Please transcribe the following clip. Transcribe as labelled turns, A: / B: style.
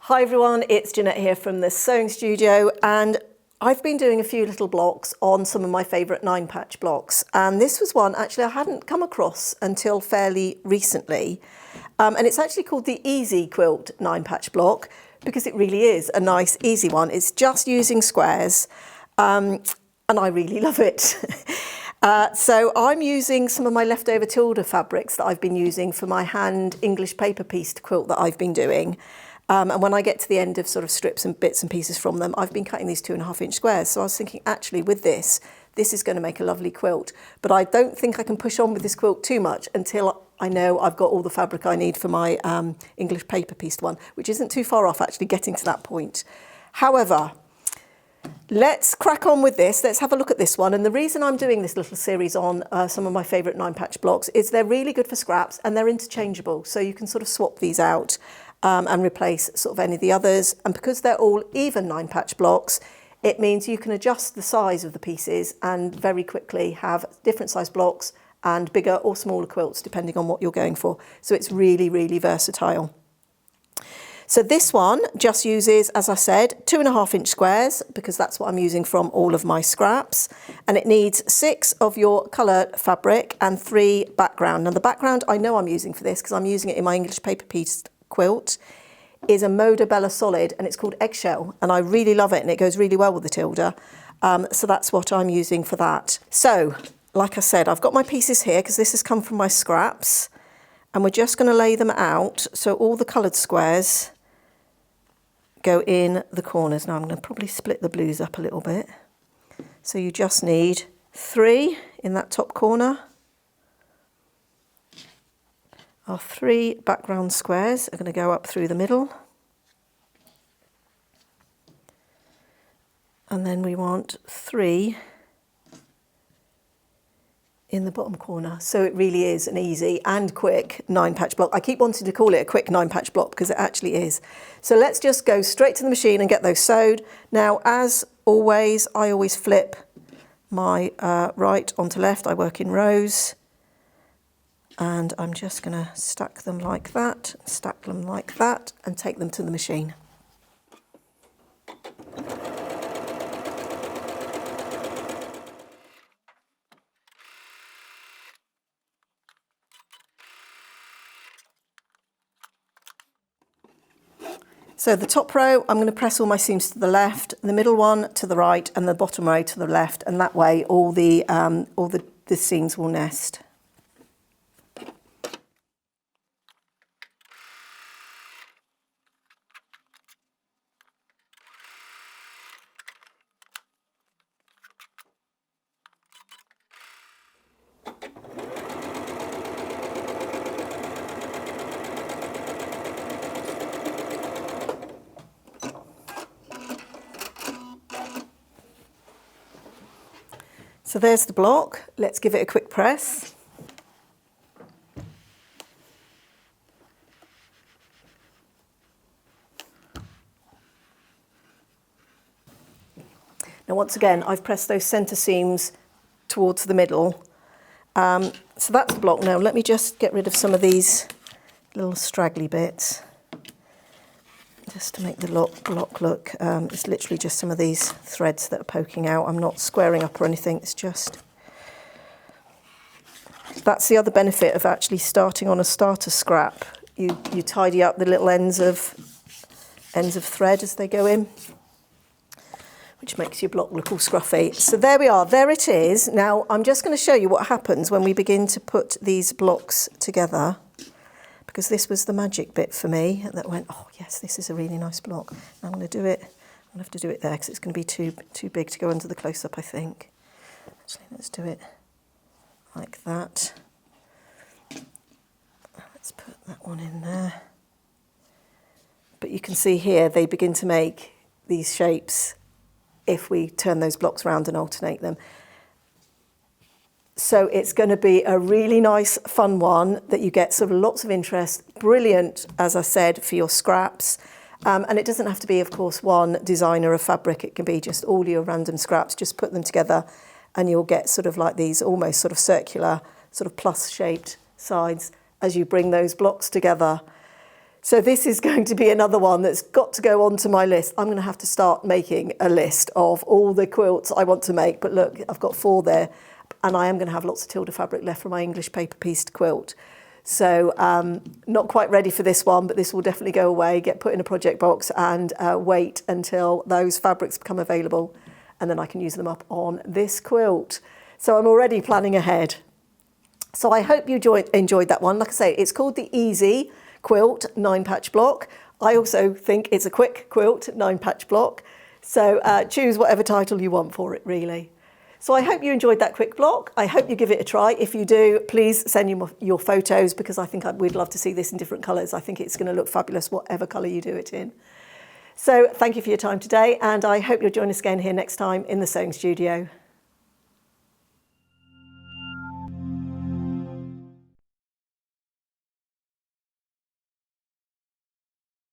A: Hi everyone, it's Jeanette here from the sewing studio, and I've been doing a few little blocks on some of my favourite 9-patch blocks, and this was one actually I hadn't come across until fairly recently, and it's actually called the Easy Quilt 9-patch block because it really is a nice easy one. It's just using squares, and I really love it. So I'm using some of my leftover Tilda fabrics that I've been using for my hand English paper pieced quilt that I've been doing. And when I get to the end of sort of strips and bits and pieces from them, I've been cutting these 2.5-inch squares. So I was thinking, actually, with this is going to make a lovely quilt. But I don't think I can push on with this quilt too much until I know I've got all the fabric I need for my English paper pieced one, which isn't too far off actually getting to that point. However, let's crack on with this. Let's have a look at this one. And the reason I'm doing this little series on some of my favourite 9-patch blocks is they're really good for scraps and they're interchangeable. So you can sort of swap these out and replace sort of any of the others. And because they're all even 9-patch blocks, it means you can adjust the size of the pieces and very quickly have different size blocks and bigger or smaller quilts depending on what you're going for. So it's really, really versatile. So this one just uses, as I said, 2.5-inch squares because that's what I'm using from all of my scraps. And it needs 6 of your colour fabric and 3 background. Now the background I know I'm using for this because I'm using it in my English paper pieced quilt is a Moda Bella Solid, and it's called Eggshell, and I really love it and it goes really well with the Tilda. So that's what I'm using for that. So like I said, I've got my pieces here because this has come from my scraps, and we're just going to lay them out so all the coloured squares go in the corners. Now I'm going to probably split the blues up a little bit. So you just need 3 in that top corner. Our 3 background squares are going to go up through the middle. And then we want 3 in the bottom corner. So it really is an easy and quick 9-patch block. I keep wanting to call it a quick 9-patch block because it actually is. So let's just go straight to the machine and get those sewed. Now, as always, I always flip my right onto left. I work in rows. And I'm just going to stack them like that, and take them to the machine. So the top row, I'm going to press all my seams to the left, the middle one to the right, and the bottom row to the left, and that way all the seams will nest. So there's the block. Let's give it a quick press. Now once again, I've pressed those centre seams towards the middle. So that's the block. Now let me just get rid of some of these little straggly bits, just to make the block look. It's literally just some of these threads that are poking out. I'm not squaring up or anything, it's just... That's the other benefit of actually starting on a starter scrap. You tidy up the little ends of thread as they go in, which makes your block look all scruffy. So there we are, there it is. Now I'm just going to show you what happens when we begin to put these blocks together, because this was the magic bit for me that went, oh yes, this is a really nice block. I'm going to do it, I'm going to have to do it there because it's going to be too big to go under the close-up, I think. Actually, let's do it like that. Let's put that one in there. But you can see here, they begin to make these shapes if we turn those blocks around and alternate them. So it's going to be a really nice, fun one that you get sort of lots of interest. Brilliant, as I said, for your scraps. And it doesn't have to be, of course, one designer of fabric. It can be just all your random scraps. Just put them together and you'll get sort of like these almost sort of circular, sort of plus-shaped sides as you bring those blocks together. So this is going to be another one that's got to go onto my list. I'm going to have to start making a list of all the quilts I want to make. But look, I've got 4 there, and I am going to have lots of Tilda fabric left from my English paper pieced quilt. So not quite ready for this one, but this will definitely go away, get put in a project box, and wait until those fabrics become available, and then I can use them up on this quilt. So I'm already planning ahead. So I hope you enjoyed that one. Like I say, it's called the Easy Quilt 9-patch block. I also think it's a quick quilt 9-patch block. So choose whatever title you want for it, really. So I hope you enjoyed that quick block. I hope you give it a try. If you do, please send your photos, because I think we'd love to see this in different colours. I think it's going to look fabulous, whatever colour you do it in. So thank you for your time today, and I hope you'll join us again here next time in the sewing studio.